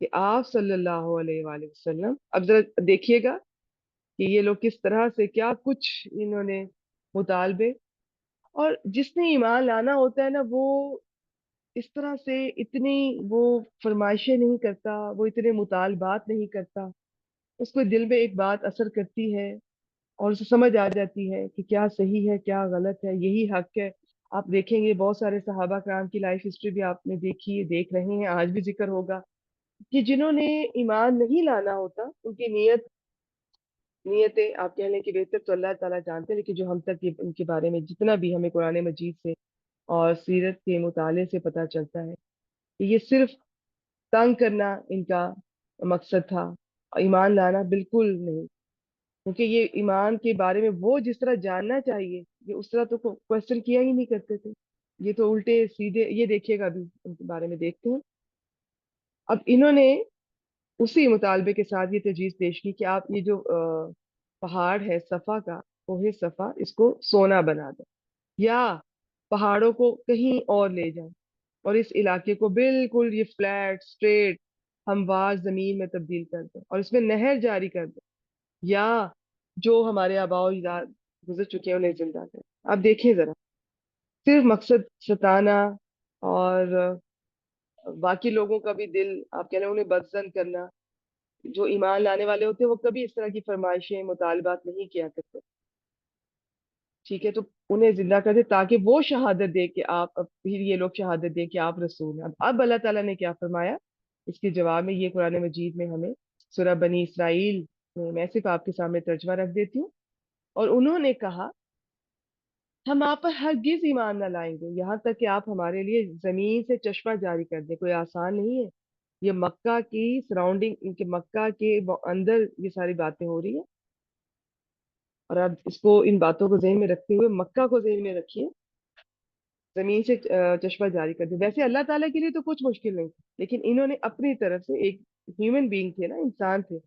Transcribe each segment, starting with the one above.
کہ آپ صلی اللہ علیہ وآلہ وسلم، اب ذرا دیکھیے گا کہ یہ لوگ کس طرح سے کیا کچھ انہوں نے مطالبے، اور جس نے ایمان لانا ہوتا ہے نا وہ اس طرح سے اتنی وہ فرمائشیں نہیں کرتا، وہ اتنے مطالبات نہیں کرتا، اس کو دل میں ایک بات اثر کرتی ہے اور اسے سمجھ آ جاتی ہے کہ کیا صحیح ہے کیا غلط ہے، یہی حق ہے۔ آپ دیکھیں گے بہت سارے صحابہ کرام کی لائف ہسٹری بھی آپ نے دیکھی ہے، دیکھ رہے ہیں، آج بھی ذکر ہوگا کہ جنہوں نے ایمان نہیں لانا ہوتا ان کی نیتیں آپ کہہ لیں کہ بہتر تو اللہ تعالیٰ جانتے ہیں، لیکن جو ہم تک ان کے بارے میں جتنا بھی ہمیں قرآن مجید سے اور سیرت کے مطالعے سے پتہ چلتا ہے کہ یہ صرف تنگ کرنا ان کا مقصد تھا، ایمان لانا بالکل نہیں، کیونکہ یہ ایمان کے بارے میں وہ جس طرح جاننا چاہیے یہ اس طرح تو کوشچن کیا ہی نہیں کرتے تھے، یہ تو الٹے سیدھے، یہ دیکھیے گا ابھی ان کے بارے میں دیکھتے ہیں۔ اب انہوں نے اسی مطالبے کے ساتھ یہ تجویز پیش کی کہ آپ یہ جو پہاڑ ہے صفا کا، کوہ صفا، اس کو سونا بنا دیں، یا پہاڑوں کو کہیں اور لے جائیں اور اس علاقے کو بالکل یہ فلیٹ اسٹریٹ ہموار زمین میں تبدیل کر دیں اور اس میں نہر جاری کر دیں، یا جو ہمارے آباء و اجداد گزر چکے ہیں انہیں زندہ کریں۔ آپ دیکھیں ذرا، صرف مقصد ستانا اور باقی لوگوں کا بھی دل آپ کہہ رہے ہیں انہیں بدزن کرنا۔ جو ایمان لانے والے ہوتے ہیں وہ کبھی اس طرح کی فرمائشیں مطالبات نہیں کیا کرتے، ٹھیک ہے؟ تو انہیں زندہ کر دے تاکہ وہ شہادت دے کہ آپ، اب پھر یہ لوگ شہادت دے کہ آپ رسول ہیں۔ اب اللہ تعالیٰ نے کیا فرمایا اس کے جواب میں، یہ قرآن مجید میں ہمیں سورہ بنی اسرائیل میں صرف آپ کے سامنے ترجمہ رکھ دیتی ہوں۔ اور انہوں نے کہا ہم آپ پر ہرگز ایمان نہ لائیں گے یہاں تک کہ آپ ہمارے لیے زمین سے چشمہ جاری کر دیں۔ کوئی آسان نہیں ہے، یہ مکہ کی سراؤنڈنگ، ان کے مکہ کے اندر یہ ساری باتیں ہو رہی ہیں، اور آپ اس کو ان باتوں کو ذہن میں رکھتے ہوئے مکہ کو ذہن میں رکھیے، زمین سے چشمہ جاری کر دیں۔ ویسے اللہ تعالیٰ کے لیے تو کچھ مشکل نہیں تھی، لیکن انہوں نے اپنی طرف سے، ایک ہیومن بینگ تھے نا، انسان تھے،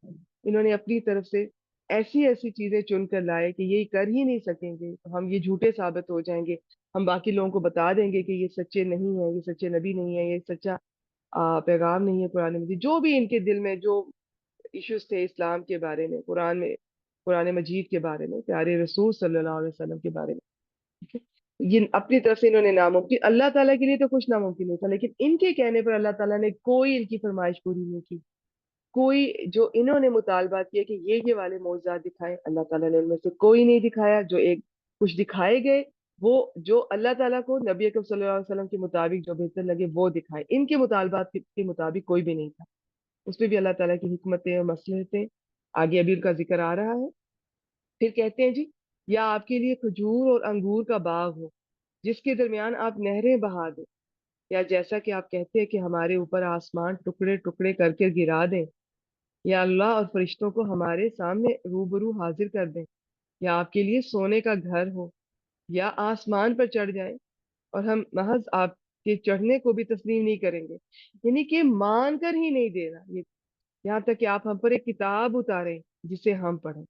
انہوں نے اپنی طرف سے ایسی ایسی چیزیں چن کر لائے کہ یہ کر ہی نہیں سکیں گے، تو ہم یہ جھوٹے ثابت ہو جائیں گے، ہم باقی لوگوں کو بتا دیں گے کہ یہ سچے نہیں ہیں، یہ سچے نبی نہیں ہیں، یہ سچا پیغام نہیں ہے قرآن مجید۔ جو بھی ان کے دل میں جو ایشوز تھے اسلام کے بارے میں، قرآن مجید کے بارے میں، پیارے رسول صلی اللہ علیہ وسلم کے بارے میں، ٹھیک ہے؟ یہ اپنی طرف سے انہوں نے ناممکن، اللہ تعالیٰ کے لیے تو کچھ ناممکن نہیں تھا، لیکن ان کے کہنے پر اللہ تعالیٰ نے کوئی ان کی فرمائش پوری نہیں کی۔ کوئی جو انہوں نے مطالبہ کیا کہ یہ والے معجزات دکھائے، اللہ تعالیٰ نے ان میں سے کوئی نہیں دکھایا۔ جو ایک کچھ دکھائے گئے وہ جو اللہ تعالیٰ کو نبی اکرم صلی اللہ علیہ وسلم کے مطابق جو بہتر لگے وہ دکھائے، ان کے مطالبات کے مطابق کوئی بھی نہیں تھا۔ اس میں بھی اللہ تعالیٰ کی حکمتیں اور مصلحتیں آگے ابھی ان کا ذکر آ رہا ہے۔ پھر کہتے ہیں جی، یا آپ کے لیے کھجور اور انگور کا باغ ہو جس کے درمیان آپ نہریں بہا دیں، یا جیسا کہ آپ کہتے ہیں کہ ہمارے اوپر آسمان ٹکڑے ٹکڑے کر کے گرا دیں، یا اللہ اور فرشتوں کو ہمارے سامنے روبرو حاضر کر دیں، یا آپ کے لیے سونے کا گھر ہو، یا آسمان پر چڑھ جائیں اور ہم محض آپ کے چڑھنے کو بھی تسلیم نہیں کریں گے، یعنی کہ مان کر ہی نہیں دینا، یہاں تک کہ آپ ہم پر ایک کتاب اتاریں جسے ہم پڑھیں۔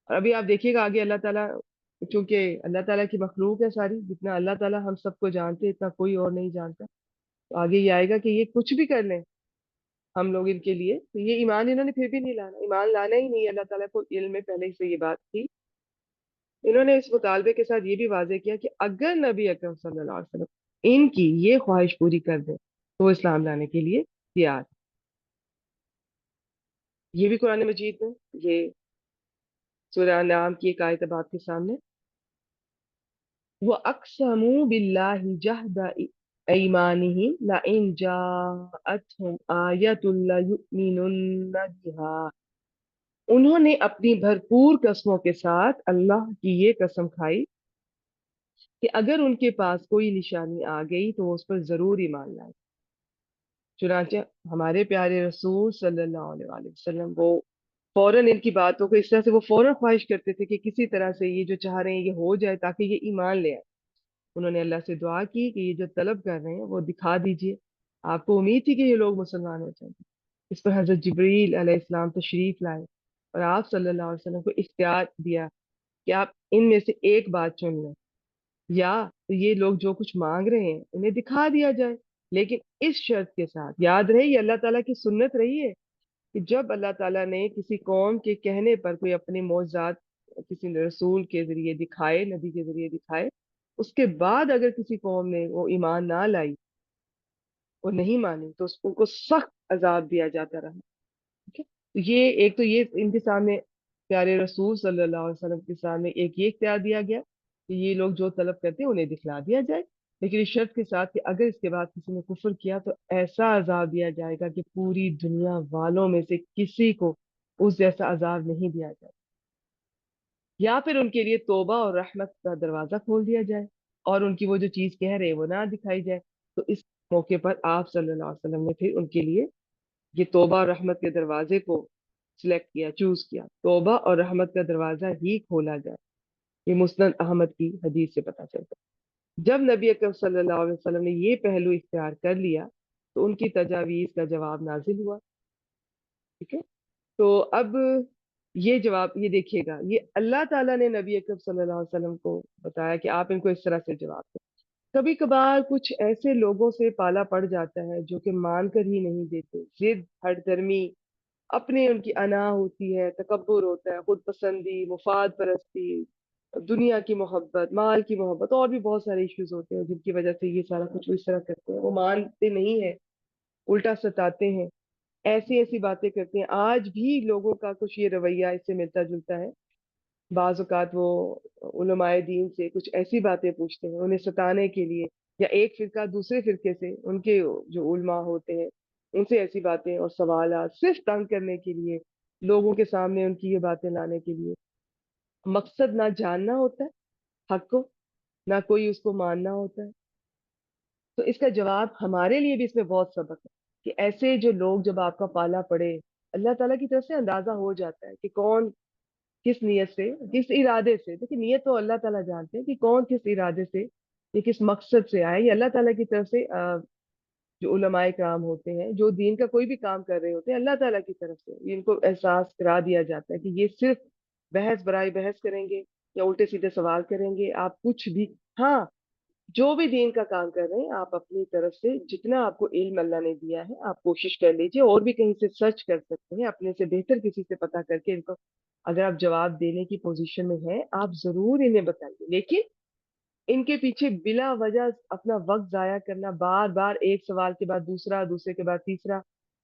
اور ابھی آپ دیکھیے گا آگے اللہ تعالیٰ، چونکہ اللہ تعالیٰ کی مخلوق ہے ساری، جتنا اللہ تعالیٰ ہم سب کو جانتے اتنا کوئی اور نہیں جانتا، تو آگے یہ آئے گا کہ یہ کچھ بھی کر لیں ہم لوگ ان کے لیے، تو یہ ایمان انہوں نے پھر بھی نہیں لانا، ایمان لانا ہی نہیں، اللہ تعالیٰ کو علم میں پہلے سے یہ بات تھی۔ انہوں نے اس مطالبے کے ساتھ یہ بھی واضح کیا کہ اگر نبی اکرم صلی اللہ علیہ وسلم ان کی یہ خواہش پوری کر دے تو وہ اسلام لانے کے لیے تیار۔ یہ بھی قرآن مجید میں، یہ سورہ انعام کی ایک آیت ہے آپ کے سامنے، وَأَقْسَمُوا بِاللَّهِ جَهْدَ أَيْمَانِهِمْ لَئِنْ جَاءَتْهُمْ آيَةٌ لَيُؤْمِنُنَّ بِهَا، انہوں نے اپنی بھرپور قسموں کے ساتھ اللہ کی یہ قسم کھائی کہ اگر ان کے پاس کوئی نشانی آ گئی تو وہ اس پر ضرور ایمان لائے۔ چنانچہ ہمارے پیارے رسول صلی اللہ علیہ وآلہ وسلم وہ فوراً ان کی باتوں کو اس طرح سے وہ فوراً خواہش کرتے تھے کہ کسی طرح سے یہ جو چاہ رہے ہیں یہ ہو جائے تاکہ یہ ایمان لے آئے۔ انہوں نے اللہ سے دعا کی کہ یہ جو طلب کر رہے ہیں وہ دکھا دیجئے، آپ کو امید تھی کہ یہ لوگ مسلمان ہو جائیں گے۔ اس پر حضرت جبریل علیہ السلام تشریف لائے اور آپ صلی اللہ علیہ وسلم کو اختیار دیا کہ آپ ان میں سے ایک بات چن لیں، یا یہ لوگ جو کچھ مانگ رہے ہیں انہیں دکھا دیا جائے۔ لیکن اس شرط کے ساتھ، یاد رہے یہ اللہ تعالیٰ کی سنت رہی ہے کہ جب اللہ تعالیٰ نے کسی قوم کے کہنے پر کوئی اپنے معجزات کسی رسول کے ذریعے دکھائے، نبی کے ذریعے دکھائے، اس کے بعد اگر کسی قوم نے وہ ایمان نہ لائی، وہ نہیں مانی، تو ان کو سخت عذاب دیا جاتا رہا. ٹھیک ہے. تو یہ ایک تو یہ ان کے سامنے پیارے رسول صلی اللہ علیہ وسلم کے سامنے ایک یہ اختیار دیا گیا کہ یہ لوگ جو طلب کرتے ہیں انہیں دکھلا دیا جائے، لیکن اس شرط کے ساتھ کہ اگر اس کے بعد کسی نے کفر کیا تو ایسا عذاب دیا جائے گا کہ پوری دنیا والوں میں سے کسی کو اس جیسا عذاب نہیں دیا جائے، یا پھر ان کے لیے توبہ اور رحمت کا دروازہ کھول دیا جائے اور ان کی وہ جو چیز کہہ رہے وہ نہ دکھائی جائے. تو اس موقع پر آپ صلی اللہ علیہ وسلم نے پھر ان کے لیے یہ توبہ اور رحمت کے دروازے کو سلیکٹ کیا، چوز کیا، توبہ اور رحمت کا دروازہ ہی کھولا جائے. یہ مسند احمد کی حدیث سے پتہ چلتا ہے. جب نبی اکرم صلی اللہ علیہ وسلم نے یہ پہلو اختیار کر لیا تو ان کی تجاویز کا جواب نازل ہوا. ٹھیک ہے. تو اب یہ جواب، یہ دیکھیے گا، یہ اللہ تعالیٰ نے نبی اکرم صلی اللہ علیہ وسلم کو بتایا کہ آپ ان کو اس طرح سے جواب دیں. کبھی کبھار کچھ ایسے لوگوں سے پالا پڑ جاتا ہے جو کہ مان کر ہی نہیں دیتے، ضد، ہٹ درمی، اپنے ان کی انا ہوتی ہے، تکبر ہوتا ہے، خود پسندی، مفاد پرستی، دنیا کی محبت، مال کی محبت، اور بھی بہت سارے ایشوز ہوتے ہیں جن کی وجہ سے یہ سارا کچھ وہ اس طرح کرتے ہیں. وہ مانتے نہیں ہیں، الٹا ستاتے ہیں، ایسی ایسی باتیں کرتے ہیں. آج بھی لوگوں کا کچھ یہ رویہ اس سے ملتا جلتا ہے. بعض اوقات وہ علماء دین سے کچھ ایسی باتیں پوچھتے ہیں انہیں ستانے کے لیے، یا ایک فرقہ دوسرے فرقے سے ان کے جو علماء ہوتے ہیں ان سے ایسی باتیں اور سوالات صرف تنگ کرنے کے لیے، لوگوں کے سامنے ان کی یہ باتیں لانے کے لیے. مقصد نہ جاننا ہوتا ہے حق کو، نہ کوئی اس کو ماننا ہوتا ہے. تو اس کا جواب ہمارے لیے بھی اس میں بہت سبق ہے کہ ایسے جو لوگ جب آپ کا پالا پڑے، اللہ تعالیٰ کی طرف سے اندازہ ہو جاتا ہے کہ کون کس نیت سے، کس ارادے سے. دیکھیں نیت تو اللہ تعالیٰ جانتے ہیں کہ کون کس ارادے سے، یہ کس مقصد سے آئے. یہ اللہ تعالیٰ کی طرف سے جو علماء کرام ہوتے ہیں جو دین کا کوئی بھی کام کر رہے ہوتے ہیں، اللہ تعالیٰ کی طرف سے ان کو احساس کرا دیا جاتا ہے کہ یہ صرف بحث برائے بحث کریں گے یا الٹے سیدھے سوال کریں گے. آپ کچھ بھی، ہاں، جو بھی دین کا کام کر رہے ہیں آپ اپنی طرف سے جتنا آپ کو علم اللہ نے دیا ہے آپ کوشش کر لیجئے، اور بھی کہیں سے سرچ کر سکتے ہیں، اپنے سے بہتر کسی سے پتا کر کے ان کو اگر آپ جواب دینے کی پوزیشن میں ہیں آپ ضرور انہیں بتائیے. لیکن ان کے پیچھے بلا وجہ اپنا وقت ضائع کرنا، بار بار ایک سوال کے بعد دوسرا، دوسرے کے بعد تیسرا،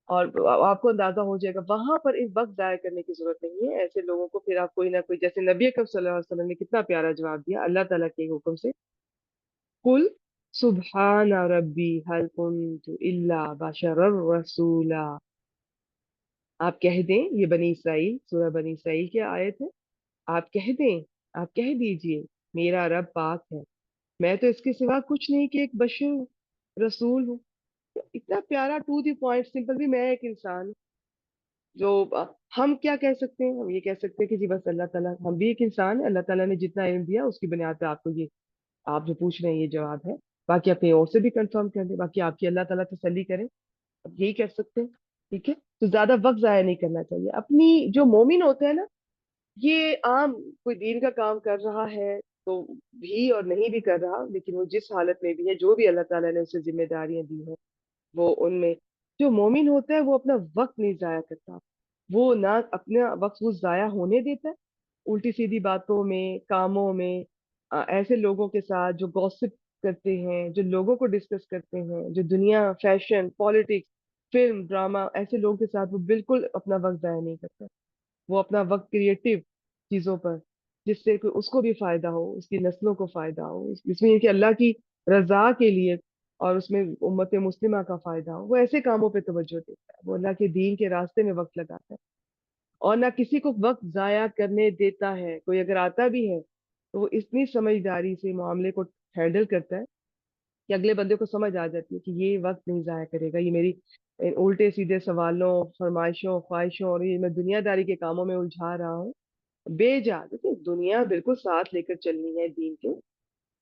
اور آپ کو اندازہ ہو جائے گا وہاں پر اس وقت ضائع کرنے کی ضرورت نہیں ہے. ایسے لوگوں کو پھر آپ کوئی نہ کوئی، جیسے نبی اکرم صلی اللہ علیہ وسلم نے کتنا پیارا جواب دیا اللہ تعالیٰ کے حکم سے، قل سبحان ربی هل كنت الا بشرا رسولا. آپ کہہ دیں، یہ بنی اسرائیل، سورہ بنی اسرائیل کی آیت ہے، آپ کہہ دیں، آپ کہہ دیجئے میرا رب پاک ہے، میں تو اس کے سوا کچھ نہیں کہ ایک بشر رسول ہوں. اتنا پیارا، ٹو دی پوائنٹ، سمپل. بھی میں ایک انسان ہوں جو ہم کیا کہہ سکتے ہیں؟ ہم یہ کہہ سکتے ہیں کہ جی بس اللہ تعالیٰ، ہم بھی ایک انسان ہے، اللہ تعالیٰ نے جتنا علم دیا اس کی بنیاد پہ آپ کو یہ، آپ جو پوچھ رہے ہیں یہ جواب ہے. باقی اپنے اور سے بھی کنفرم کر دیں، باقی آپ کی اللہ تعالیٰ تسلی کریں. اب یہی کر سکتے ہیں. ٹھیک ہے. تو زیادہ وقت ضائع نہیں کرنا چاہیے. اپنی جو مومن ہوتے ہیں نا، یہ عام کوئی دین کا کام کر رہا ہے تو بھی اور نہیں بھی کر رہا، لیکن وہ جس حالت میں بھی ہے، جو بھی اللہ تعالیٰ نے اسے ذمہ داریاں دی ہیں وہ ان میں، جو مومن ہوتا ہے وہ اپنا وقت نہیں ضائع کرتا. وہ نہ اپنا وقت وہ ضائع ہونے دیتا ہے الٹی سیدھی باتوں میں، کاموں میں، ایسے لوگوں کے ساتھ جو گوسپ کرتے ہیں، جو لوگوں کو ڈسکس کرتے ہیں، جو دنیا، فیشن، پالیٹکس، فلم، ڈرامہ، ایسے لوگوں کے ساتھ وہ بالکل اپنا وقت ضائع نہیں کرتا. وہ اپنا وقت کریٹو چیزوں پر، جس سے کہ اس کو بھی فائدہ ہو، اس کی نسلوں کو فائدہ ہو، اس میں یہ کہ اللہ کی رضا کے لیے اور اس میں امت مسلمہ کا فائدہ ہو، وہ ایسے کاموں پہ توجہ دیتا ہے. وہ اللہ کے دین کے راستے میں وقت لگاتا ہے اور نہ کسی کو وقت ضائع کرنے دیتا ہے. کوئی اگر آتا بھی ہے تو وہ اتنی سمجھداری سے معاملے کو ہینڈل کرتا ہے کہ اگلے بندے کو سمجھ آ جاتی ہے کہ یہ وقت نہیں ضائع کرے گا، یہ میری الٹے سیدھے سوالوں، فرمائشوں، خواہشوں اور یہ میں دنیا داری کے کاموں میں الجھا رہا ہوں. بے جا، دیکھیں دنیا بالکل ساتھ لے کر چلنی ہے دین کے،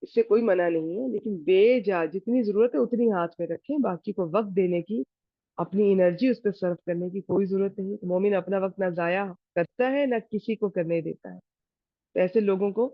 اس سے کوئی منع نہیں ہے، لیکن بے جا جتنی ضرورت ہے اتنی ہاتھ میں رکھیں، باقی کو وقت دینے کی، اپنی انرجی اس پہ صرف کرنے کی کوئی ضرورت نہیں. مومن اپنا وقت نہ ضائع کرتا ہے نہ کسی کو کرنے دیتا ہے. تو ایسے لوگوں کو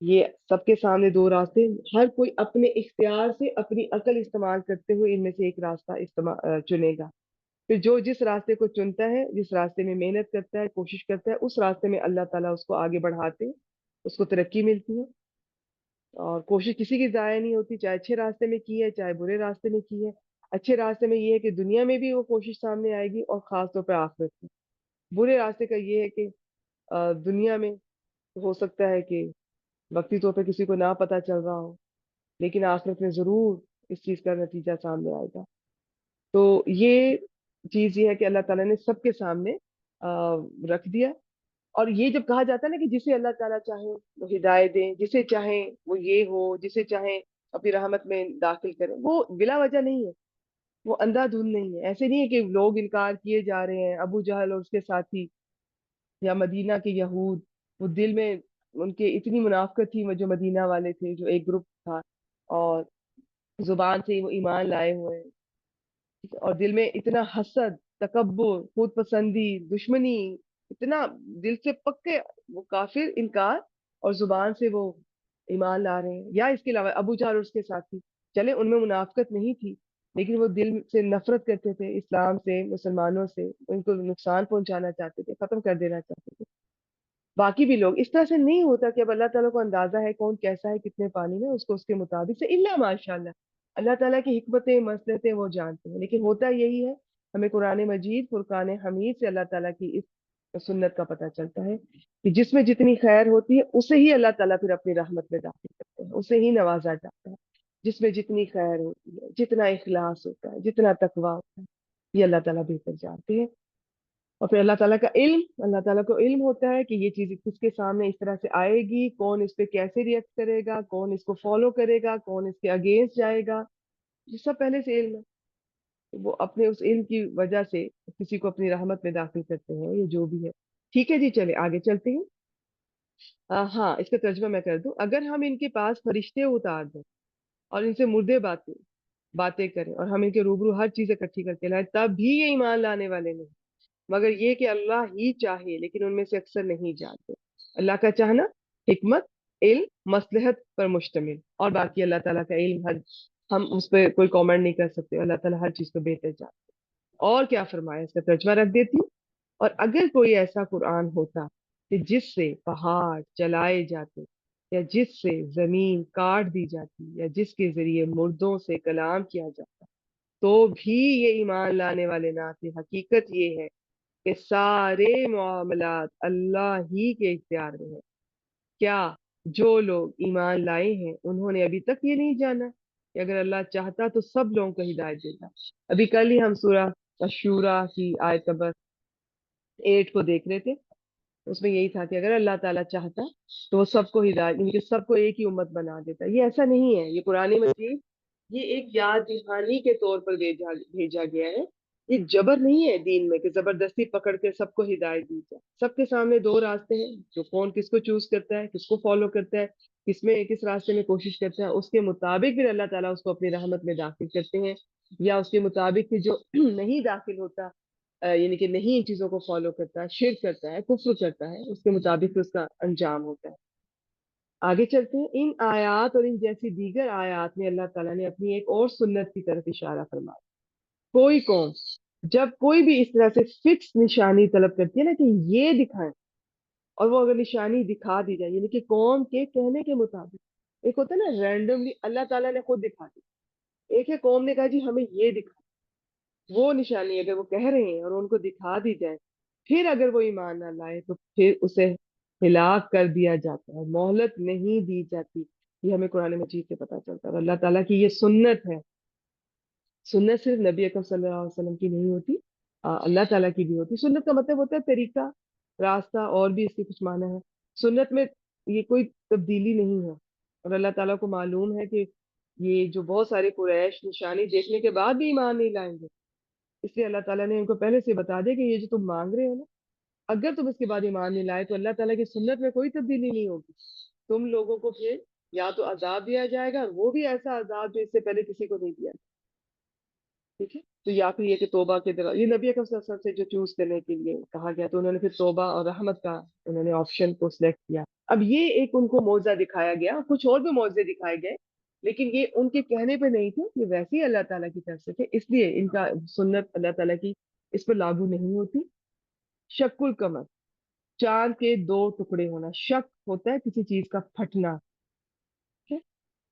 یہ سب کے سامنے دو راستے، ہر کوئی اپنے اختیار سے اپنی عقل استعمال کرتے ہوئے ان میں سے ایک راستہ چنے گا۔ پھر جو جس راستے کو چنتا ہے، جس راستے میں محنت کرتا ہے، کوشش کرتا ہے، اس راستے میں اللہ تعالیٰ اس کو آگے بڑھاتے ہیں، اس کو ترقی ملتی ہے۔ اور کوشش کسی کی ضائع نہیں ہوتی، چاہے اچھے راستے میں کی ہے چاہے برے راستے میں کی ہے۔ اچھے راستے میں یہ ہے کہ دنیا میں بھی وہ کوشش سامنے آئے گی، اور خاص طور پہ آخرت میں۔ برے راستے کا یہ ہے کہ دنیا میں ہو سکتا ہے کہ وقتی طور پہ کسی کو نہ پتہ چل رہا ہو، لیکن آخرت میں ضرور اس چیز کا نتیجہ سامنے آئے گا۔ تو یہ چیز یہ ہے کہ اللہ تعالیٰ نے سب کے سامنے رکھ دیا۔ اور یہ جب کہا جاتا ہے نا کہ جسے اللہ تعالیٰ چاہے وہ ہدایت دیں، جسے چاہیں وہ یہ ہو، جسے چاہیں اپنی رحمت میں داخل کریں، وہ بلا وجہ نہیں ہے، وہ اندھا دھند نہیں ہے۔ ایسے نہیں ہے کہ لوگ انکار کیے جا رہے ہیں، ابو جہل اور اس کے ساتھی یا مدینہ کے یہود، وہ دل میں ان کے اتنی منافقت تھی، وہ جو مدینہ والے تھے جو ایک گروپ تھا، اور زبان سے وہ ایمان لائے ہوئے ہیں، اور دل میں اتنا حسد، تکبر، خود پسندی، دشمنی، اتنا دل سے پکے وہ کافر انکار، اور زبان سے وہ ایمان لا رہے ہیں۔ یا اس کے علاوہ ابو جہل اور اس کے ساتھی، چلے ان میں منافقت نہیں تھی، لیکن وہ دل سے نفرت کرتے تھے اسلام سے، مسلمانوں سے، ان کو نقصان پہنچانا چاہتے تھے، ختم کر دینا چاہتے تھے۔ باقی بھی لوگ اس طرح سے نہیں ہوتا کہ اب اللہ تعالیٰ کو اندازہ ہے کون کیسا ہے، کتنے پانی میں، اس کو اس کے مطابق سے الا ماشاء اللہ اللہ تعالیٰ کی حکمتیں مصلحتیں وہ جانتے ہیں۔ لیکن ہوتا یہی ہے، ہمیں قرآن مجید فرقان حمید سے اللہ تعالیٰ کی اس سنت کا پتہ چلتا ہے کہ جس میں جتنی خیر ہوتی ہے اسے ہی اللہ تعالیٰ پھر اپنی رحمت میں داخل کرتے ہیں، اسے ہی نوازا جاتا ہے۔ جس میں جتنی خیر ہوتی ہے، جتنا اخلاص ہوتا ہے، جتنا تقویٰ ہوتا ہے، یہ اللہ تعالیٰ بہتر جانتے ہیں۔ اور پھر اللہ تعالیٰ کو علم ہوتا ہے کہ یہ چیز کس کے سامنے اس طرح سے آئے گی، کون اس پہ کیسے ریئیکٹ کرے گا، کون اس کو فالو کرے گا، کون اس کے اگینسٹ جائے گا، یہ سب پہلے سے علم ہے۔ وہ اپنے اس علم کی وجہ سے کسی کو اپنی رحمت میں داخل کرتے ہیں، یہ جو بھی ہے۔ ٹھیک ہے جی، چلے آگے چلتے ہیں۔ ہاں، اس کا ترجمہ میں کر دوں۔ اگر ہم ان کے پاس فرشتے اتار دیں اور ان سے مردے باتیں کریں، اور ہم ان کے روبرو ہر چیز اکٹھی کر کے لائیں، تب بھی یہ ایمان لانے والے نہیں، مگر یہ کہ اللہ ہی چاہے، لیکن ان میں سے اکثر نہیں جانتے۔ اللہ کا چاہنا حکمت، علم، مصلحت پر مشتمل، اور باقی اللہ تعالیٰ کا علم ہم اس پہ کوئی کامنٹ نہیں کر سکتے، اللہ تعالیٰ ہر چیز کو بہتر جانتے۔ اور کیا فرمایا، اس کا ترجمہ رکھ دیتی ہوں۔ اور اگر کوئی ایسا قرآن ہوتا کہ جس سے پہاڑ چلائے جاتے، یا جس سے زمین کاٹ دی جاتی، یا جس کے ذریعے مردوں سے کلام کیا جاتا، تو بھی یہ ایمان لانے والے نہ تھے۔ حقیقت یہ ہے کہ سارے معاملات اللہ ہی کے اختیار میں ہیں۔ کیا جو لوگ ایمان لائے ہیں انہوں نے ابھی تک یہ نہیں جانا کہ اگر اللہ چاہتا تو سب لوگوں کو ہدایت دیتا؟ ابھی کل ہی ہم سورہ الشورى کی آیت نمبر 8 کو دیکھ رہے تھے، اس میں یہی تھا کہ اگر اللہ تعالیٰ چاہتا تو وہ سب کو ہدایت، ان کے سب کو ایک ہی امت بنا دیتا۔ یہ ایسا نہیں ہے، یہ قرآن مجید یہ ایک یاد دہانی کے طور پر بھیجا گیا ہے۔ یہ جبر نہیں ہے دین میں کہ زبردستی پکڑ کے سب کو ہدایت دی جائے۔ سب کے سامنے دو راستے ہیں، جو کون کس کو چوز کرتا ہے، کس کو فالو کرتا ہے، کس راستے میں کوشش کرتا ہے، اس کے مطابق پھر اللہ تعالیٰ اس کو اپنی رحمت میں داخل کرتے ہیں، یا اس کے مطابق کہ جو نہیں داخل ہوتا، یعنی کہ نہیں ان چیزوں کو فالو کرتا ہے، شرک کرتا ہے، کفر کرتا ہے، اس کے مطابق اس کا انجام ہوتا ہے۔ آگے چلتے ہیں۔ ان آیات اور ان جیسی دیگر آیات میں اللہ تعالیٰ نے اپنی ایک اور سنت کی طرف اشارہ فرمایا۔ کوئی قوم جب کوئی بھی اس طرح سے فکس نشانی طلب کرتی ہے نا کہ یہ دکھائیں، اور وہ اگر نشانی دکھا دی جائے، یعنی کہ قوم کے کہنے کے مطابق، ایک ہوتا ہے نا رینڈملی اللہ تعالیٰ نے خود دکھا دی، ایک ہے قوم نے کہا جی ہمیں یہ دکھا، وہ نشانی اگر وہ کہہ رہے ہیں اور ان کو دکھا دی جائے، پھر اگر وہ ایمان نہ لائے تو پھر اسے ہلاک کر دیا جاتا ہے، مہلت نہیں دی جاتی۔ یہ ہمیں قرآن مجید سے پتہ چلتا ہے، اور اللہ تعالیٰ کی یہ سنت ہے۔ سنت صرف نبی اکرم صلی اللہ علیہ وسلم کی نہیں ہوتی، اللہ تعالیٰ کی بھی ہوتی۔ سنت کا مطلب ہوتا ہے طریقہ، راستہ، اور بھی اس کے کچھ معنی ہے۔ سنت میں یہ کوئی تبدیلی نہیں ہے، اور اللہ تعالیٰ کو معلوم ہے کہ یہ جو بہت سارے قریش نشانی دیکھنے کے بعد بھی ایمان نہیں لائیں گے، اس لیے اللہ تعالیٰ نے ان کو پہلے سے بتا دیا کہ یہ جو تم مانگ رہے ہو نا، اگر تم اس کے بعد ایمان نہیں لائے تو اللہ تعالیٰ کی سنت میں کوئی تبدیلی نہیں ہوگی، تم لوگوں کو پھر یا تو عذاب دیا جائے گا، وہ بھی ایسا عذاب جو اس سے پہلے کسی کو نہیں دیا۔ ٹھیک ہے، تو یا پھر یہ کہ توبہ کے دوران یہ نبی اکرم صلی اللہ علیہ وسلم سے جو چوز کرنے کے لیے کہا گیا تو انہوں نے پھر توبہ اور رحمت کا انہوں نے آپشن کو سلیکٹ کیا. اب یہ ایک ان کو معجزہ دکھایا گیا، کچھ اور بھی معجزے دکھائے گئے، لیکن یہ ان کے کہنے پہ نہیں تھے، یہ ویسے ہی اللہ تعالیٰ کی طرف سے تھے، اس لیے ان کا سنت اللہ تعالیٰ کی اس پر لاگو نہیں ہوتی. شک القمر، چاند کے دو ٹکڑے ہونا، شک ہوتا ہے کسی چیز کا پھٹنا، ٹھیک ہے؟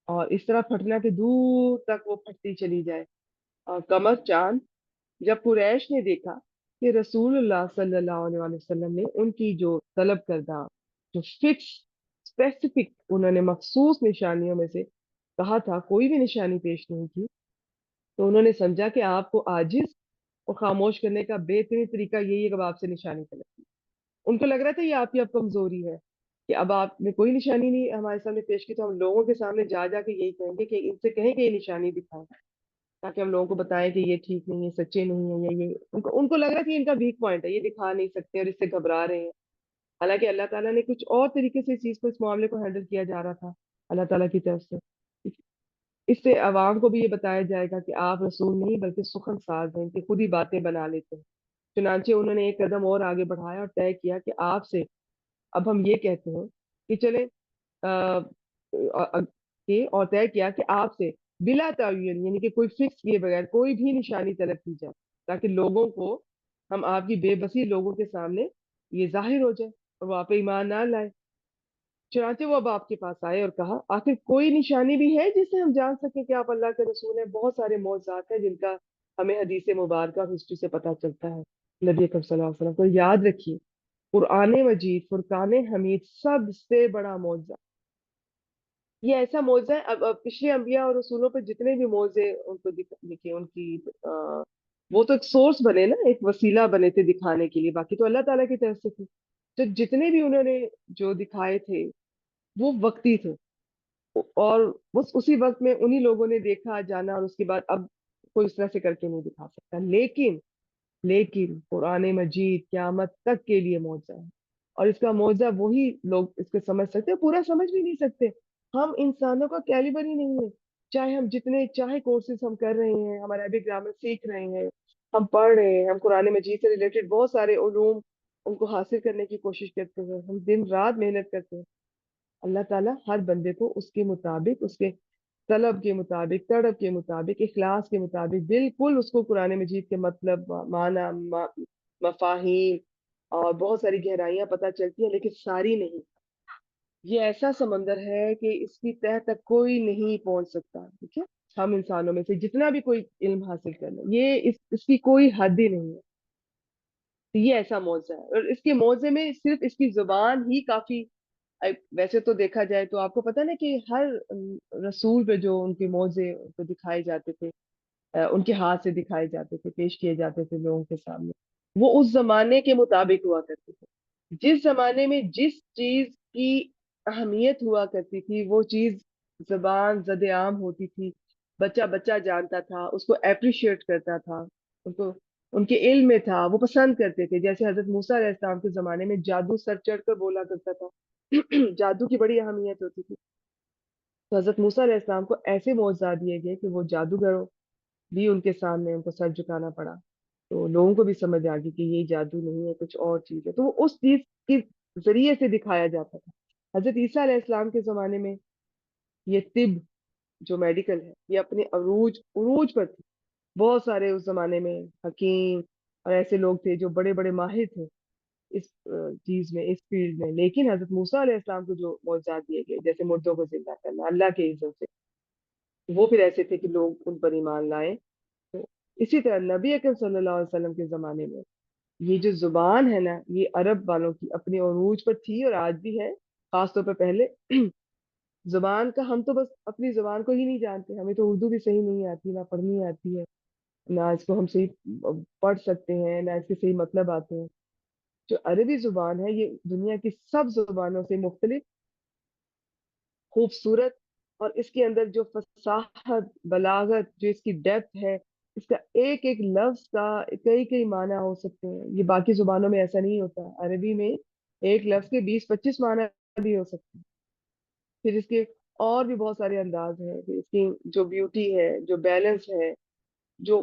اور اس طرح پھٹنا کہ دور تک وہ پھٹتی چلی جائے. اور قمر چاند، جب قریش نے دیکھا کہ رسول اللہ صلی اللہ علیہ وآلہ وسلم نے ان کی جو طلب کردہ جو فکس اسپیسیفک انہوں نے مخصوص نشانیوں میں سے کہا تھا کوئی بھی نشانی پیش نہیں کی، تو انہوں نے سمجھا کہ آپ کو عاجز اور خاموش کرنے کا بہترین طریقہ یہی ہے کہ اب آپ سے نشانی طلب کی. ان کو لگ رہا تھا یہ آپ کی اب کمزوری ہے کہ اب آپ نے کوئی نشانی نہیں ہمارے سامنے پیش کی، تو ہم لوگوں کے سامنے جا جا کے یہی کہیں گے کہ ان سے کہیں کہ یہ نشانی دکھائیں، تاکہ ہم لوگوں کو بتائیں کہ یہ ٹھیک نہیں ہے، سچے نہیں ہیں، یہ ان کو لگ رہا ہے کہ ان کا ویک پوائنٹ ہے، یہ دکھا نہیں سکتے اور اس سے گھبرا رہے ہیں. حالانکہ اللہ تعالیٰ نے کچھ اور طریقے سے اس چیز کو، اس معاملے کو ہینڈل کیا جا رہا تھا اللہ تعالیٰ کی طرف سے. اس سے عوام کو بھی یہ بتایا جائے گا کہ آپ رسول نہیں بلکہ سخن ساز ہیں کہ خود ہی باتیں بنا لیتے ہیں. چنانچہ انہوں نے ایک قدم اور آگے بڑھایا اور طے کیا کہ آپ سے اب ہم یہ کہتے ہیں کہ چلیں اور طے کیا کہ آپ سے بلا تعین یعنی کہ کوئی فکس کیے بغیر کوئی بھی نشانی طلب کی جائے، تاکہ لوگوں کو ہم آپ کی بے بسی لوگوں کے سامنے یہ ظاہر ہو جائے اور وہ آپ پہ ایمان نہ لائے. چنانچہ وہ اب آپ کے پاس آئے اور کہا آخر کوئی نشانی بھی ہے جس سے ہم جان سکیں کہ آپ اللہ کے رسول ہیں. بہت سارے معجزات ہیں جن کا ہمیں حدیث مبارکہ اور ہسٹری سے پتہ چلتا ہے. نبی اکرم صلی اللہ علیہ وسلم کو یاد رکھیے، قرآن مجید، فرقان حمید سب سے بڑا معجزہ یہ ایسا معجزہ ہے. اب پچھلے انبیاء اور رسولوں پہ جتنے بھی معجزے ان کو دکھے ان کی وہ تو ایک سورس بنے نا، ایک وسیلہ بنے تھے دکھانے کے لیے، باقی تو اللہ تعالیٰ کی طرف سے تھے. تو جتنے بھی انہوں نے جو دکھائے تھے وہ وقتی تھے، اور بس اسی وقت میں انہی لوگوں نے دیکھا جانا، اور اس کے بعد اب کوئی اس طرح سے کر کے نہیں دکھا سکتا. لیکن قرآن مجید قیامت تک کے لیے معجزہ ہے، اور اس کا معجزہ وہی لوگ اس کو سمجھ سکتے ہیں، پورا سمجھ بھی نہیں سکتے. ہم انسانوں کا کیلیبر ہی نہیں ہے، چاہے ہم جتنے چاہے کورسز ہم کر رہے ہیں، ہم عربک گرامر سیکھ رہے ہیں، ہم پڑھ رہے ہیں، ہم قرآن مجید سے ریلیٹڈ بہت سارے علوم ان کو حاصل کرنے کی کوشش کرتے ہیں، ہم دن رات محنت کرتے ہیں. اللہ تعالیٰ ہر بندے کو اس کے مطابق، اس کے طلب کے مطابق، تڑپ کے مطابق، اخلاص کے مطابق بالکل اس کو قرآن مجید کے مطلب، معنی، مفاہیم اور بہت ساری گہرائیاں پتہ چلتی ہیں، لیکن ساری نہیں. یہ ایسا سمندر ہے کہ اس کی تہ تک کوئی نہیں پہنچ سکتا. ٹھیک ہے، ہم انسانوں میں سے جتنا بھی کوئی علم حاصل کر لے یہ اس کی کوئی حد ہی نہیں ہے. تو یہ ایسا معجزہ ہے، اور اس کے معجزے میں صرف اس کی زبان ہی کافی. ویسے تو دیکھا جائے تو آپ کو پتہ نا کہ ہر رسول پہ جو ان کے معجزے کو دکھائے جاتے تھے، ان کے ہاتھ سے دکھائے جاتے تھے، پیش کیے جاتے تھے لوگوں کے سامنے، وہ اس زمانے کے مطابق ہوا کرتے تھے. جس زمانے میں جس چیز کی اہمیت ہوا کرتی تھی وہ چیز زبان زد عام ہوتی تھی، بچہ بچہ جانتا تھا، اس کو اپریشیٹ کرتا تھا، ان کو ان کے علم میں تھا، وہ پسند کرتے تھے. جیسے حضرت موسیٰ علیہ السلام کے زمانے میں جادو سر چڑھ کر بولا کرتا تھا جادو کی بڑی اہمیت ہوتی تھی. تو حضرت موسیٰ علیہ السلام کو ایسے معجزات دیے گئے کہ وہ جادوگروں بھی ان کے سامنے ان کو سر جھکانا پڑا. تو لوگوں کو بھی سمجھ آ گئی کہ یہ جادو نہیں ہے، کچھ اور چیز ہے. تو وہ اس چیز کے ذریعے سے دکھایا جاتا تھا. حضرت عیسیٰ علیہ السلام کے زمانے میں یہ طب جو میڈیکل ہے یہ اپنے عروج عروج پر تھی. بہت سارے اس زمانے میں حکیم اور ایسے لوگ تھے جو بڑے بڑے ماہر تھے اس چیز میں، اس فیلڈ میں. لیکن حضرت موسیٰ علیہ السلام کو جو معجزات دیے گئے جیسے مردوں کو زندہ کرنا اللہ کے اذن سے، وہ پھر ایسے تھے کہ لوگ ان پر ایمان لائے. تو اسی طرح نبی اکرم صلی اللہ علیہ وسلم کے زمانے میں یہ جو زبان ہے نا یہ عرب والوں کی اپنے عروج پر تھی اور آج بھی ہے. خاص طور پہ پہلے زبان کا ہم تو بس اپنی زبان کو ہی نہیں جانتے، ہمیں تو اردو بھی صحیح نہیں آتی، نہ پڑھنی آتی ہے، نہ اس کو ہم صحیح پڑھ سکتے ہیں، نہ اس کے صحیح مطلب آتے ہیں. جو عربی زبان ہے یہ دنیا کی سب زبانوں سے مختلف، خوبصورت، اور اس کے اندر جو فصاحت، بلاغت، جو اس کی ڈیپتھ ہے، اس کا ایک ایک لفظ کا کئی کئی معنی ہو سکتے ہیں. یہ باقی زبانوں میں ایسا نہیں ہوتا. عربی میں ایک لفظ کے 20-25 معنی بھی ہو سکتے ہیں. پھر اس کے اور بھی بہت سارے انداز ہیں. پھر اس کی جو بیوٹی ہے، جو بیلنس ہے، جو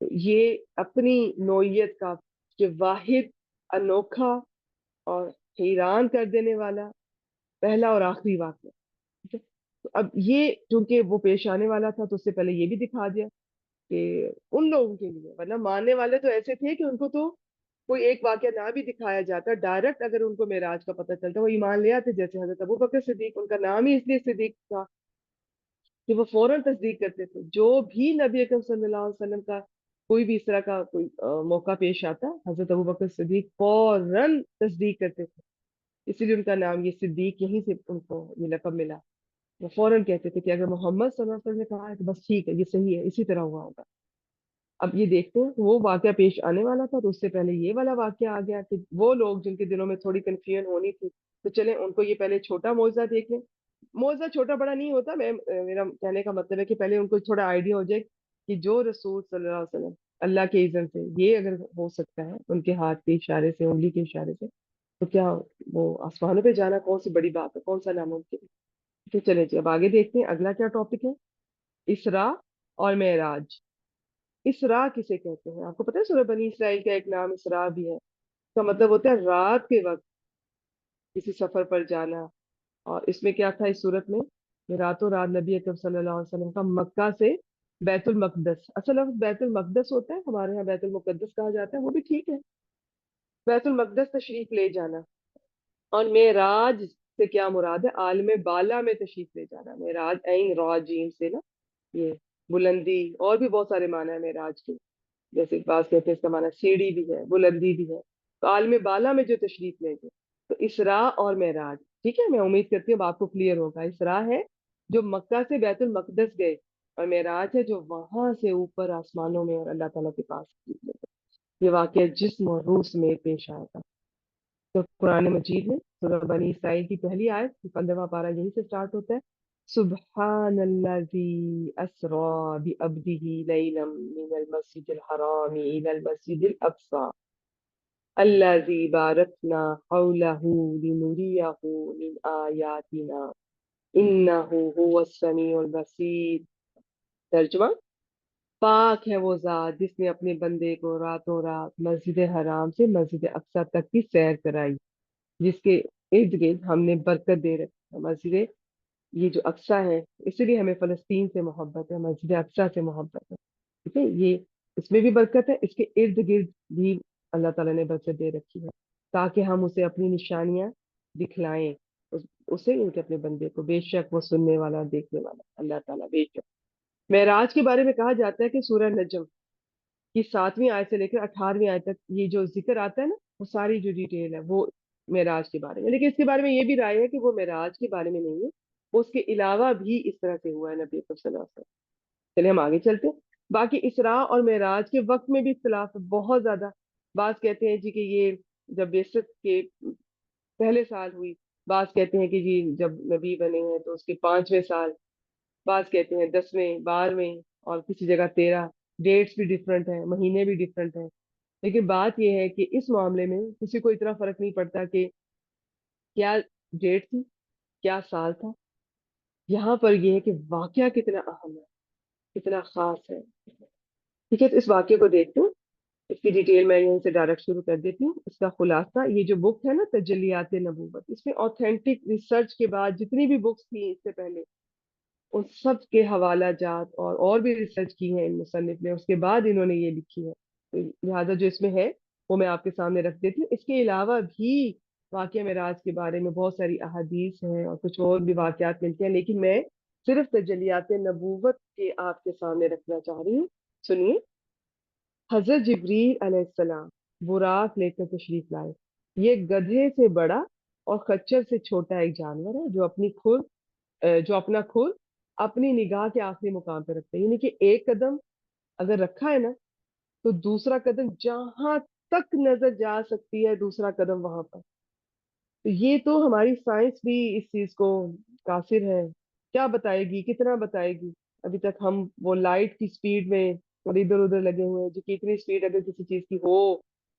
یہ اپنی نوعیت کا کہ واحد، انوکھا اور حیران کر دینے والا پہلا اور آخری واقعہ. ٹھیک ہے؟ تو اب یہ چونکہ وہ پیش آنے والا تھا تو اس سے پہلے یہ بھی دکھا دیا کہ ان لوگوں کے لیے، ورنہ ماننے والے تو ایسے تھے کہ ان کو تو کوئی ایک واقعہ نہ بھی دکھایا جاتا، ڈائریکٹ اگر ان کو معراج کا پتہ چلتا وہ ایمان لے آتے. جیسے حضرت ابو بکر صدیق، ان کا نام ہی اس لیے صدیق تھا کہ وہ فوراً تصدیق کرتے تھے. جو بھی نبی اکرم صلی اللہ علیہ وسلم کا کوئی بھی اس طرح کا کوئی موقع پیش آتا، حضرت ابو بکر صدیق فوراً تصدیق کرتے تھے. اسی لیے ان کا نام یہ صدیق، یہیں سے ان کو یہ لقب ملا. وہ فوراً کہتے تھے کہ اگر محمد صلی اللہ علیہ وسلم نے کہا ہے تو بس ٹھیک ہے، یہ صحیح ہے، اسی طرح ہوا ہوگا. اب یہ دیکھتے ہیں وہ واقعہ پیش آنے والا تھا تو اس سے پہلے یہ والا واقعہ آ گیا کہ وہ لوگ جن کے دلوں میں تھوڑی کنفیوژن ہونی تھی تو چلیں ان کو یہ پہلے چھوٹا معجزہ دیکھ لیں. معجزہ چھوٹا بڑا نہیں ہوتا، میرا کہنے کا مطلب ہے کہ پہلے ان کو تھوڑا آئیڈیا ہو جائے کہ جو رسول صلی اللہ علیہ وسلم اللہ کے اذن سے یہ اگر ہو سکتا ہے ان کے ہاتھ کے اشارے سے، انگلی کے اشارے سے، تو کیا وہ آسمانوں پہ جانا کون سی بڑی بات ہے، کون سا ناممکن ہے. تو چلیں جی اب آگے دیکھتے ہیں اگلا کیا ٹاپک ہے. اسراء اور معراج. اسراء کسے کہتے ہیں؟ آپ کو پتہ ہے سورہ بنی اسرائیل کا ایک نام اسراء بھی ہے. اس کا مطلب ہوتا ہے رات کے وقت کسی سفر پر جانا. اور اس میں کیا تھا اس صورت میں کہ راتوں رات نبی اکرم صلی اللہ علیہ وسلم کا مکہ سے بیت المقدس، اصل لفظ بیت المقدس ہوتا ہے، ہمارے یہاں بیت المقدس کہا جاتا ہے، وہ بھی ٹھیک ہے، بیت المقدس تشریف لے جانا. اور معراج سے کیا مراد ہے؟ عالم بالا میں تشریف لے جانا. معراج عین را جیم سے نا، یہ بلندی، اور بھی بہت سارے معنی ہیں معراج کے. جیسے بعض کہتے ہیں اس کا معنی سیڑھی بھی ہے، بلندی بھی ہے. تو عالم بالا میں جو تشریف لے گئے تو اسراء اور معراج. ٹھیک ہے، میں امید کرتی ہوں اب آپ کو کلیئر ہوگا. اسراء ہے جو مکہ سے بیت المقدس گئے، اور معراج ہے جو وہاں سے اوپر آسمانوں میں اور اللہ تعالیٰ کے پاس تشریف لے گئے. یہ واقعہ جسم اور روح میں پیش آیا تھا. تو قرآن مجید میں سورہ بنی اسرائیل کی پہلی آیت 15واں پارہ یہیں سے سٹارٹ ہوتا ہے. سبحان الذی اسری بعبده لیلا من المسجد الحرام الى المسجد الاقصى الذی بارکنا حوله لنریه من آیاتنا انہ هو السمیع البصیر. ترجمہ: پاک ہے وہ ذات جس نے اپنے بندے کو راتوں رات مسجد حرام سے مسجد اقصی تک کی سیر کرائی، جس کے ارد گرد ہم نے برکت دے رکھی ہے. مسجد یہ جو اقصی ہے، اس لیے ہمیں فلسطین سے محبت ہے، مسجد اقصی سے محبت ہے. ٹھیک ہے، یہ اس میں بھی برکت ہے، اس کے ارد گرد بھی اللہ تعالیٰ نے برکت دے رکھی ہے تاکہ ہم اسے اپنی نشانیاں دکھلائیں. اسے ان کے اپنے بندے کو، بے شک وہ سننے والا دیکھنے والا اللہ تعالیٰ. بے شک معراج کے بارے میں کہا جاتا ہے کہ سورہ نجم کی 7ویں آیت سے لے کر 18ویں آیت تک یہ جو ذکر آتا ہے نا، وہ ساری جو ڈیٹیل ہے وہ معراج کے بارے میں. لیکن اس کے بارے میں یہ بھی رائے ہے کہ وہ معراج کے بارے میں نہیں ہے، وہ اس کے علاوہ بھی اس طرح سے ہوا ہے نبی صلی اللہ علیہ وسلم. چلے ہم آگے چلتے ہیں. باقی اسراء اور معراج کے وقت میں بھی اختلاف ہے بہت زیادہ. بعض کہتے ہیں جی کہ یہ جب بعثت کے پہلے سال ہوئی، بعض کہتے ہیں کہ جی جب نبی بنے ہیں تو اس کے 5ویں سال، بعض کہتے ہیں 10ویں 12ویں، اور کسی جگہ 13. ڈیٹس بھی ڈفرینٹ ہیں، مہینے بھی ڈفرینٹ ہیں. لیکن بات یہ ہے کہ اس معاملے میں کسی کو اتنا فرق نہیں پڑتا کہ کیا ڈیٹ تھی، کیا سال تھا. یہاں پر یہ ہے کہ واقعہ کتنا اہم ہے، کتنا خاص ہے. ٹھیک ہے، تو اس واقعے کو دیکھتے ہیں. اس کی ڈیٹیل میں یہیں سے ڈائریکٹ شروع کر دیتی ہوں. اس کا خلاصہ یہ جو بک ہے نا تجلیات نبوت، اس میں اوتھینٹک ریسرچ کے بعد جتنی بھی بکس تھیں اس سے پہلے ان سب کے حوالہ جات اور بھی ریسرچ کی ہے ان مصنف نے، اس کے بعد انہوں نے یہ لکھی ہے. تو لہٰذا جو اس میں ہے وہ میں آپ کے سامنے رکھ دیتی ہوں. اس کے علاوہ بھی واقعہ معراج کے بارے میں بہت ساری احادیث ہیں اور کچھ اور بھی واقعات ملتے ہیں، لیکن میں صرف تجلیات نبوت کے آپ کے سامنے رکھنا چاہ رہی ہوں. سنیے. حضرت جبریل علیہ السلام براق لے کر تشریف لائے. یہ گدھے سے بڑا اور خچر سے چھوٹا ایک جانور ہے جو اپنا کھر اپنی نگاہ کے آخری مقام پہ رکھتے ہیں. یعنی کہ ایک قدم اگر رکھا ہے نا تو دوسرا قدم جہاں تک نظر جا سکتی ہے دوسرا قدم وہاں پر. تو یہ تو ہماری سائنس بھی اس چیز کو قاصر ہے، کیا بتائے گی، کتنا بتائے گی. ابھی تک ہم وہ لائٹ کی سپیڈ میں اور ادھر ادھر لگے ہوئے ہیں جو کہ اتنی سپیڈ اگر کسی چیز کی ہو،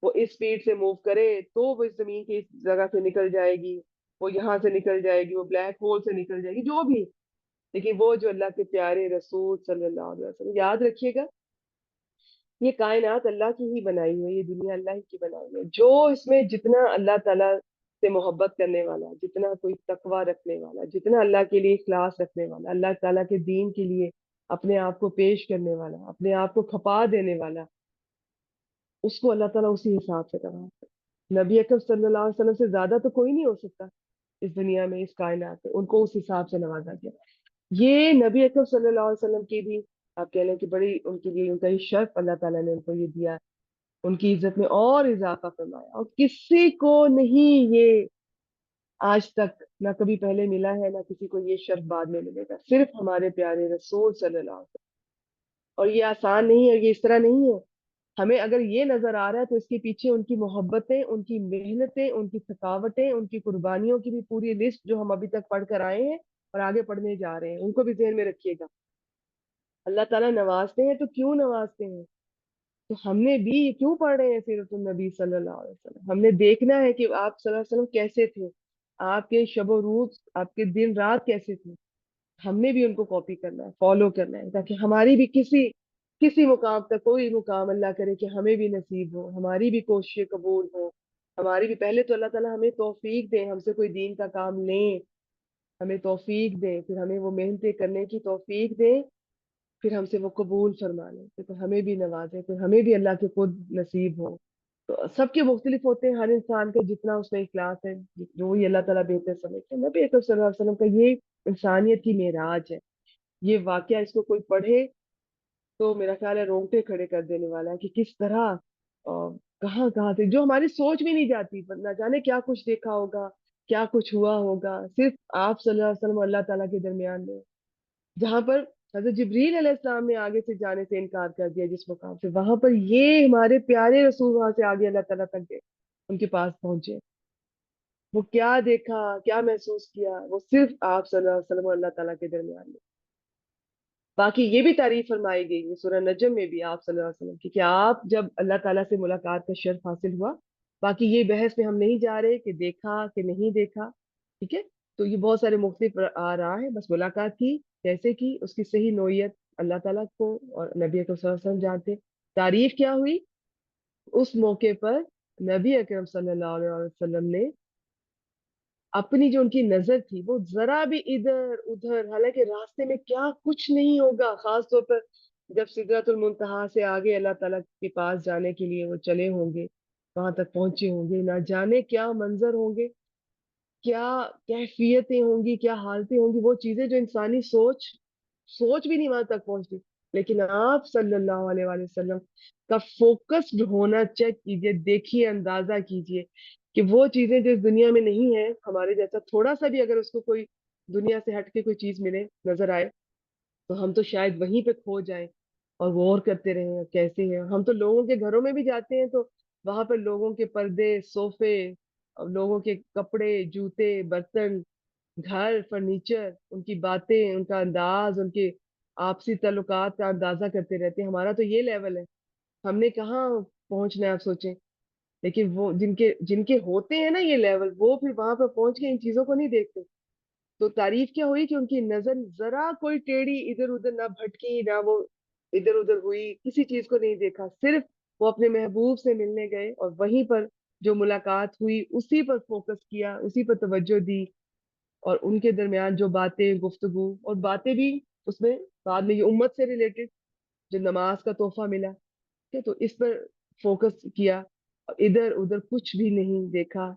وہ اس سپیڈ سے موو کرے تو وہ اس زمین کی اس جگہ سے نکل جائے گی، وہ یہاں سے نکل جائے گی، وہ بلیک ہول سے نکل جائے گی، جو بھی. لیکن وہ جو اللہ کے پیارے رسول صلی اللہ علیہ وسلم، یاد رکھیے گا یہ کائنات اللہ کی ہی بنائی ہے، یہ دنیا اللہ ہی کی بنائی ہے، جو اس میں جتنا اللہ تعالیٰ سے محبت کرنے والا، جتنا کوئی تقوی رکھنے والا، جتنا اللہ کے لیے اخلاص رکھنے والا، اللہ تعالیٰ کے دین کے لیے اپنے آپ کو پیش کرنے والا، اپنے آپ کو کھپا دینے والا، اس کو اللہ تعالیٰ اسی حساب سے نوازتا ہے۔ نبی اکرم صلی اللہ علیہ وسلم سے زیادہ تو کوئی نہیں ہو سکتا اس دنیا میں، اس کائنات میں، ان کو اس حساب سے نوازا گیا۔ یہ نبی اکرم صلی اللہ علیہ وسلم کی بھی آپ کہہ لیں کہ بڑی ان کے لیے ان کا یہ شرف اللہ تعالیٰ نے ان کو یہ دیا، ان کی عزت میں اور اضافہ فرمایا، اور کسی کو نہیں یہ آج تک، نہ کبھی پہلے ملا ہے، نہ کسی کو یہ شرف بعد میں ملے گا، صرف ہمارے پیارے رسول صلی اللہ علیہ وسلم۔ اور یہ آسان نہیں ہے، یہ اس طرح نہیں ہے۔ ہمیں اگر یہ نظر آ رہا ہے تو اس کے پیچھے ان کی محبتیں، ان کی محنتیں، ان کی تھکاوٹیں، ان کی قربانیوں کی بھی پوری لسٹ جو ہم ابھی تک پڑھ کر آئے ہیں اور آگے پڑھنے جا رہے ہیں، ان کو بھی ذہن میں رکھیے گا۔ اللہ تعالیٰ نوازتے ہیں تو کیوں نوازتے ہیں؟ تو ہم نے بھی یہ کیوں پڑھ رہے ہیں سیرت النبی صلی اللہ علیہ وسلم؟ ہم نے دیکھنا ہے کہ آپ صلی اللہ علیہ وسلم کیسے تھے، آپ کے شب و روز، آپ کے دن رات کیسے تھے۔ ہم نے بھی ان کو کاپی کرنا ہے، فالو کرنا ہے، تاکہ ہماری بھی کسی کسی مقام تک، کوئی مقام اللہ کرے کہ ہمیں بھی نصیب ہو، ہماری بھی کوششیں قبول ہو، ہماری بھی پہلے تو اللہ تعالیٰ ہمیں توفیق دے، ہم سے کوئی دین کا کام لیں، ہمیں توفیق دے، پھر ہمیں وہ محنتیں کرنے کی توفیق دے، پھر ہم سے وہ قبول فرما لیں، پھر ہمیں بھی نوازے، پھر ہمیں بھی اللہ کے خود نصیب ہو۔ تو سب کے مختلف ہوتے ہیں، ہر انسان کا جتنا اس میں اخلاص ہے، جو یہ اللہ تعالیٰ بہتر سمجھتے ہیں۔ نبی اکرم صلی اللہ علیہ وسلم کا یہ انسانیت کی معراج ہے۔ یہ واقعہ اس کو کوئی پڑھے تو میرا خیال ہے رونگٹے کھڑے کر دینے والا ہے، کہ کس طرح کہاں کہاں سے جو ہماری سوچ بھی نہیں جاتی، پر نہ جانے کیا کچھ دیکھا ہوگا، کیا کچھ ہوا ہوگا، صرف آپ صلی اللہ علیہ وسلم اور اللہ تعالیٰ کے درمیان میں، جہاں پر حضرت جبریل علیہ السلام نے آگے سے جانے سے انکار کر دیا جس مقام سے، وہاں پر یہ ہمارے پیارے رسول وہاں سے آگے اللہ تعالیٰ تک گئے، ان کے پاس پہنچے، وہ کیا دیکھا، کیا محسوس کیا، وہ صرف آپ صلی اللہ علیہ وسلم اور اللہ تعالیٰ کے درمیان میں۔ باقی یہ بھی تعریف فرمائی گئی ہے سورہ نجم میں بھی آپ صلی اللہ علیہ وسلم کی، کہ آپ جب اللہ تعالیٰ سے ملاقات کا شرف حاصل ہوا، باقی یہ بحث میں ہم نہیں جا رہے کہ دیکھا کہ نہیں دیکھا، ٹھیک ہے؟ تو یہ بہت سارے مختلف آ رہا ہے، بس ملاقات کی کیسے کی، اس کی صحیح نوعیت اللہ تعالیٰ کو اور نبی اکرم صلی اللہ علیہ وسلم جانتے۔ تعریف کیا ہوئی اس موقع پر؟ نبی اکرم صلی اللہ علیہ وسلم نے اپنی جو ان کی نظر تھی وہ ذرا بھی ادھر ادھر، حالانکہ راستے میں کیا کچھ نہیں ہوگا، خاص طور پر جب سدرۃ المنتہا سے آگے اللہ تعالیٰ کے پاس جانے کے لیے وہ چلے ہوں گے، وہاں تک پہنچے ہوں گے، نہ جانے کیا منظر ہوں گے، کیا کیفیتیں ہوں گی، کیا حالتیں ہوں گی، وہ چیزیں جو انسانی سوچ سوچ بھی نہیں وہاں تک پہنچتی۔ لیکن آپ صلی اللہ علیہ وآلہ وسلم کا فوکسڈ ہونا چیک کیجئے، دیکھیے، اندازہ کیجئے کہ وہ چیزیں جو اس دنیا میں نہیں ہیں، ہمارے جیسا تھوڑا سا بھی اگر اس کو کوئی دنیا سے ہٹ کے کوئی چیز ملے، نظر آئے، تو ہم تو شاید وہیں پہ کھو جائیں اور غور کرتے رہیں کیسے ہیں۔ ہم تو لوگوں کے گھروں میں بھی جاتے ہیں تو وہاں پر لوگوں کے پردے، صوفے، اور لوگوں کے کپڑے، جوتے، برتن، گھر، فرنیچر، ان کی باتیں، ان کا انداز، ان کے آپسی تعلقات کا اندازہ کرتے رہتے ہیں۔ ہمارا تو یہ لیول ہے، ہم نے کہاں پہنچنا ہے آپ سوچیں۔ لیکن وہ جن کے ہوتے ہیں نا یہ لیول، وہ پھر وہاں پہ پہنچ کے ان چیزوں کو نہیں دیکھتے۔ تو تعریف کیا ہوئی کہ ان کی نظر ذرا کوئی ٹیڑھی ادھر ادھر نہ بھٹکی، نہ وہ ادھر ادھر ہوئی، کسی چیز کو نہیں دیکھا، صرف وہ اپنے محبوب سے ملنے گئے اور وہیں پر جو ملاقات ہوئی اسی پر فوکس کیا، اسی پر توجہ دی، اور ان کے درمیان جو باتیں، گفتگو اور باتیں بھی اس میں بعد میں یہ امت سے ریلیٹڈ، جو نماز کا تحفہ ملا، ٹھیک ہے، تو اس پر فوکس کیا، اور ادھر ادھر کچھ بھی نہیں دیکھا۔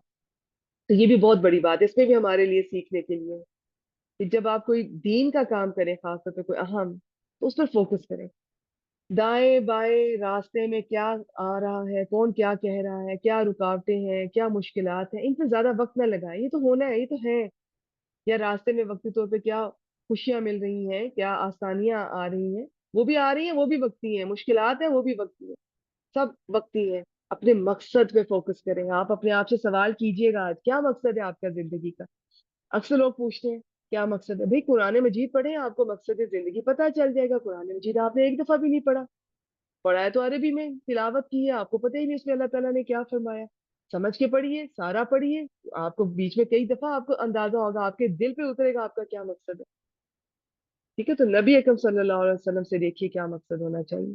تو یہ بھی بہت بڑی بات ہے، اس میں بھی ہمارے لیے سیکھنے کے لیے ہے کہ جب آپ کوئی دین کا کام کریں، خاص طور پہ کوئی اہم، تو اس پر فوکس کریں، دائیں بائیں راستے میں کیا آ رہا ہے، کون کیا کہہ رہا ہے، کیا رکاوٹیں ہیں، کیا مشکلات ہیں، ان پہ زیادہ وقت نہ لگائیں، یہ تو ہونا ہے، یہ تو ہے، یا راستے میں وقتی طور پہ کیا خوشیاں مل رہی ہیں، کیا آسانیاں آ رہی ہیں، وہ بھی آ رہی ہیں، وہ بھی وقتی ہیں، مشکلات ہیں وہ بھی وقتی ہیں، سب وقتی ہے۔ اپنے مقصد پہ فوکس کریں، آپ اپنے آپ سے سوال کیجئے گا، آج کیا مقصد ہے آپ کا زندگی کا؟ اکثر لوگ پوچھتے ہیں کیا مقصد ہے، بھئی قرآن مجید پڑھیں، آپ کو مقصد زندگی پتہ چل جائے گا۔ قرآن مجید آپ نے ایک دفعہ بھی نہیں پڑھا، پڑھا ہے تو عربی میں تلاوت کی ہے، آپ کو پتہ ہی نہیں اس میں اللہ تعالیٰ نے کیا فرمایا، سمجھ کے پڑھیے، سارا پڑھیے، آپ کو بیچ میں کئی دفعہ آپ کو اندازہ ہوگا، آپ کے دل پہ اترے گا آپ کا کیا مقصد ہے، ٹھیک ہے؟ تو نبی اکرم صلی اللہ علیہ وسلم سے دیکھیے کیا مقصد ہونا چاہیے۔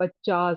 50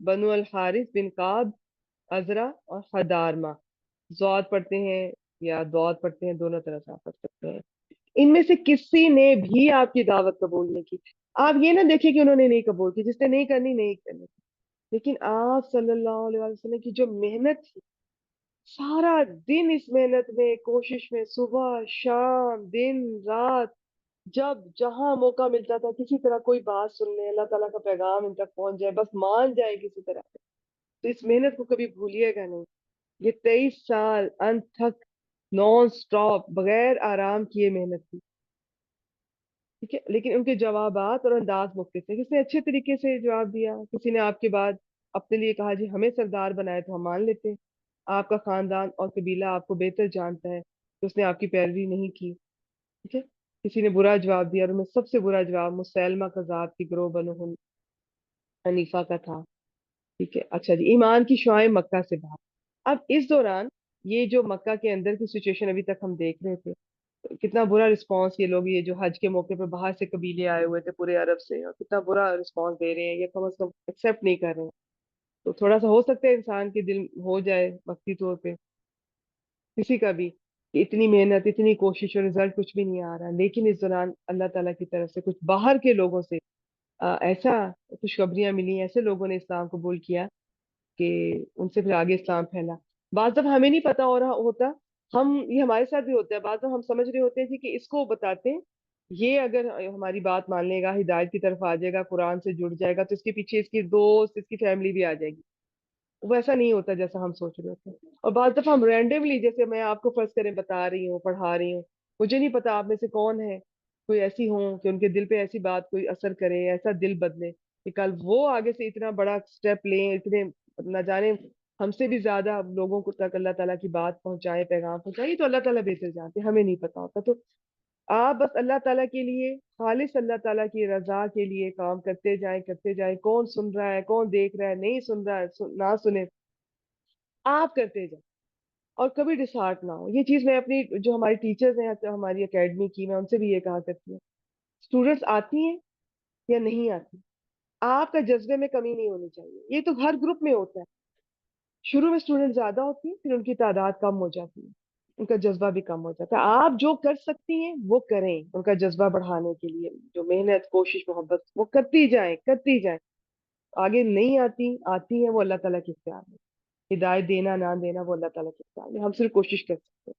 بنو الحارث بن قاب، ازرا اور حدارما. زود پڑھتے ہیں یا دود پڑھتے ہیں، دونوں طرح سے آپ پڑھ سکتے ہیں. ان میں سے کسی نے بھی آپ کی دعوت قبول نہیں کی. آپ یہ نہ دیکھیں کہ انہوں نے نہیں قبول کی، جس نے نہیں کرنی نہیں کرنی. لیکن آپ صلی اللہ علیہ وسلم کی جو محنت تھی، سارا دن اس محنت میں، کوشش میں، صبح شام دن رات، جب جہاں موقع ملتا تھا کسی طرح کوئی بات سن لیں، اللہ تعالیٰ کا پیغام ان تک پہنچ جائے، بس مان جائے کسی طرح. تو اس محنت کو کبھی بھولیے گا نہیں. یہ 23 سال انتھک نان سٹاپ بغیر آرام کیے محنت کی. ٹھیک ہے، لیکن ان کے جوابات اور انداز مختلف تھے. کسی نے اچھے طریقے سے جواب دیا، کسی نے آپ کے بعد اپنے لیے کہا جی ہمیں سردار بنائے تو ہم مان لیتے ہیں، آپ کا خاندان اور قبیلہ آپ کو بہتر جانتا ہے، تو اس نے آپ کی پیروی نہیں کی. ٹھیک ہے. کسی نے برا جواب دیا، اور ان میں سب سے برا جواب مسلمہ کذاب کی گروہ بنو حنیفہ کا تھا. ٹھیک ہے. اچھا جی، ایمان کی شعائیں مکہ سے باہر. اب اس دوران یہ جو مکہ کے اندر کی سچویشن ابھی تک ہم دیکھ رہے تھے، کتنا برا رسپانس یہ لوگ، یہ جو حج کے موقع پہ باہر سے قبیلے آئے ہوئے تھے پورے عرب سے، اور کتنا برا رسپانس دے رہے ہیں، یہ کم از کم ایکسیپٹ نہیں کر رہے ہیں. تو تھوڑا سا ہو سکتا ہے انسان کے دل ہو جائے وقتی طور پہ کسی کا بھی کہ اتنی محنت اتنی کوشش اور رزلٹ کچھ بھی نہیں آ رہا. لیکن اس دوران اللہ تعالیٰ کی طرف سے کچھ باہر کے لوگوں سے ایسا خوشخبریاں ملی، ایسے لوگوں نے اسلام قبول کیا کہ ان سے پھر آگے اسلام پھیلا. بعض دفعہ ہمیں نہیں پتا ہو رہا ہوتا، یہ ہمارے ساتھ بھی ہوتا ہے. بعض دفعہ ہم سمجھ رہے ہوتے ہیں جی کہ اس کو بتاتے ہیں، یہ اگر ہماری بات مان لے گا، ہدایت کی طرف آ جائے گا، قرآن سے جڑ جائے گا، تو اس کے پیچھے اس کی دوست، اس کی فیملی بھی آ جائے گی. وہ ایسا نہیں ہوتا جیسا ہم سوچ رہے ہوتے ہیں. اور بعض دفعہ ہم رینڈملی، جیسے میں آپ کو فرض کریں بتا رہی ہوں، پڑھا رہی ہوں، مجھے نہیں پتا آپ میں سے کون ہے، کوئی ایسی ہوں کہ ان کے دل پہ ایسی بات کوئی اثر کرے، ایسا دل بدلے کہ کل وہ آگے سے اتنا بڑا سٹیپ لیں، اتنے نہ جانے ہم سے بھی زیادہ لوگوں کو تک اللہ تعالیٰ کی بات پہنچائے، پیغام پہنچائے. یہ تو اللہ تعالیٰ بہتر جانتے ہیں، ہمیں نہیں پتا ہوتا. تو آپ بس اللہ تعالیٰ کے لیے، خالص اللہ تعالیٰ کی رضا کے لیے کام کرتے جائیں کرتے جائیں. کون سن رہا ہے، کون دیکھ رہا ہے، نہیں سن رہا ہے، نہ سنے، آپ کرتے جائیں. اور کبھی ڈسہارٹ نہ ہو. یہ چیز میں اپنی جو ہماری ٹیچرز ہیں ہماری اکیڈمی کی، میں ان سے بھی یہ کہا کرتی ہوں، اسٹوڈنٹس آتی ہیں یا نہیں آتی، آپ کا جذبے میں کمی نہیں ہونی چاہیے. یہ تو ہر گروپ میں ہوتا ہے. شروع میں اسٹوڈنٹ زیادہ ہوتی ہیں، پھر ان کی تعداد کم ہو جاتی ہے، ان کا جذبہ بھی کم ہو جاتا ہے. آپ جو کر سکتی ہیں وہ کریں ان کا جذبہ بڑھانے کے لیے. جو محنت کوشش محبت وہ کرتی جائیں کرتی جائیں. آگے نہیں آتی، آتی ہیں، وہ اللہ تعالیٰ کے اختیار میں. ہدایت دینا نہ دینا وہ اللہ تعالیٰ کے اختیار میں. ہم صرف کوشش کر سکتے ہیں.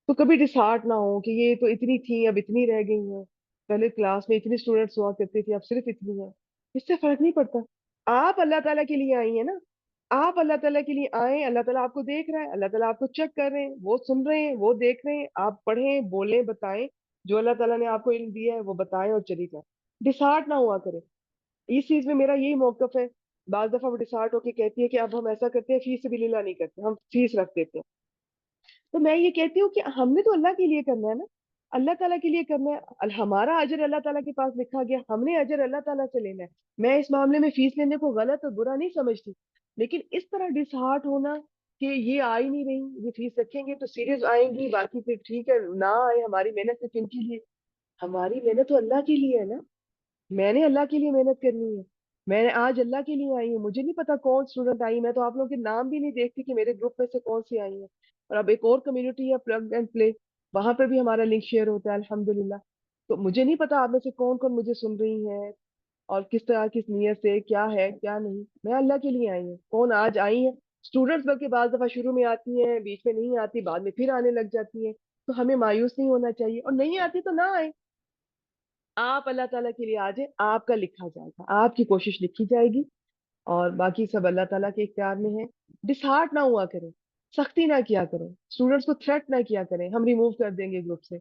تو کبھی ڈسہارٹ نہ ہو کہ یہ تو اتنی تھیں اب اتنی رہ گئی ہیں، پہلے کلاس میں اتنی اسٹوڈنٹس ہوا کرتے تھے اب صرف اتنی ہیں. اس سے فرق نہیں پڑتا. آپ اللہ تعالیٰ کے لیے آئی ہیں نا، آپ اللہ تعالیٰ کے لیے آئیں. اللہ تعالیٰ آپ کو دیکھ رہا ہے، اللہ تعالیٰ آپ کو چیک کر رہے ہیں، وہ سن رہے ہیں، وہ دیکھ رہے ہیں. آپ پڑھیں، بولیں، بتائیں، جو اللہ تعالیٰ نے آپ کو علم دیا ہے وہ بتائیں اور چلی جائیں. ڈسہارٹ نہ ہوا کرے. اس چیز میں میرا یہی موقف ہے. بعض دفعہ وہ ڈسہارٹ ہو کے کہتی ہے کہ اب ہم ایسا کرتے ہیں، فیس سے بھی لیلا نہیں کرتے، ہم فیس رکھ دیتے ہیں. تو میں یہ کہتی ہوں کہ ہم نے تو اللہ کے لیے کرنا ہے نا، اللہ تعالیٰ کے لیے کرنا ہے. ہمارا اجر اللہ تعالیٰ کے پاس لکھا گیا، ہم نے اجر اللہ تعالیٰ سے لینا ہے. میں اس معاملے میں فیس لینے کو غلط اور برا نہیں سمجھتی. لیکن اس طرح ڈسہارٹ ہونا کہ یہ آ ہی نہیں رہی، یہ فیس رکھیں گے تو سیریز آئیں گی، باقی پھر ٹھیک ہے نہ آئے، ہماری محنت سے کن کے لیے؟ ہماری محنت تو اللہ کے لیے ہے نا. میں نے اللہ کے لیے محنت کرنی ہے. میں نے آج اللہ کے لیے آئی ہوں. مجھے نہیں پتا کون اسٹوڈنٹ آئی. میں تو آپ لوگوں کے نام بھی نہیں دیکھتی کہ میرے گروپ میں سے کون سی آئی ہیں. اور اب ایک اور کمیونٹی ہے پلگ اینڈ پلے، وہاں پہ بھی ہمارا لنک شیئر ہوتا ہے الحمدللہ. تو مجھے نہیں پتا آپ میں سے کون کون مجھے سن رہی ہیں اور کس طرح کس نیت سے، کیا ہے کیا نہیں. میں اللہ کے لیے آئی ہوں. کون آج آئی ہیں اسٹوڈنٹس، بلکہ بعض دفعہ شروع میں آتی ہیں، بیچ میں نہیں آتی، بعد میں پھر آنے لگ جاتی ہیں. تو ہمیں مایوس نہیں ہونا چاہیے. اور نہیں آتی تو نہ آئے. آپ اللہ تعالیٰ کے لیے آ جائیں، آپ کا لکھا جائے گا، آپ کی کوشش لکھی جائے گی، اور باقی سب اللہ تعالیٰ کے اختیار میں ہے. ڈسہارٹ نہ ہوا کریں، سختی نہ کیا کریں، اسٹوڈنٹس کو تھریٹ نہ کیا کریں ہم ریموو کر دیں گے گروپ سے،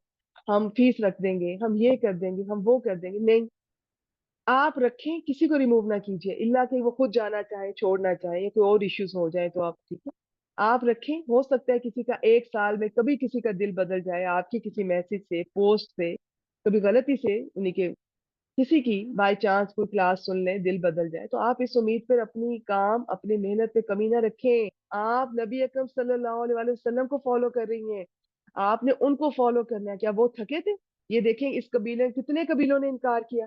ہم فیس رکھ دیں گے، ہم یہ کر دیں گے، ہم وہ کر دیں گے. نہیں، آپ رکھیں، کسی کو ریموو نہ کیجیے الا کہ وہ خود جانا چاہے، چھوڑنا چاہے، یا کوئی اور ایشوز ہو جائے تو آپ ٹھیک ہے آپ رکھیں. ہو سکتا ہے کسی کا 1 سال میں کبھی کسی کا دل بدل جائے، آپ کی کسی میسج سے، پوسٹ سے، کبھی غلطی سے انہیں کے کسی کی بائی چانس کوئی کلاس سن لیں، دل بدل جائے. تو آپ اس امید پر اپنی کام اپنی محنت پہ کمی نہ رکھیں. آپ نبی اکرم صلی اللہ علیہ وآلہ وسلم کو فالو کر رہی ہیں، آپ نے ان کو فالو کرنا ہے. کیا وہ تھکے تھے؟ یہ دیکھیں اس قبیلے کتنے قبیلوں نے انکار کیا.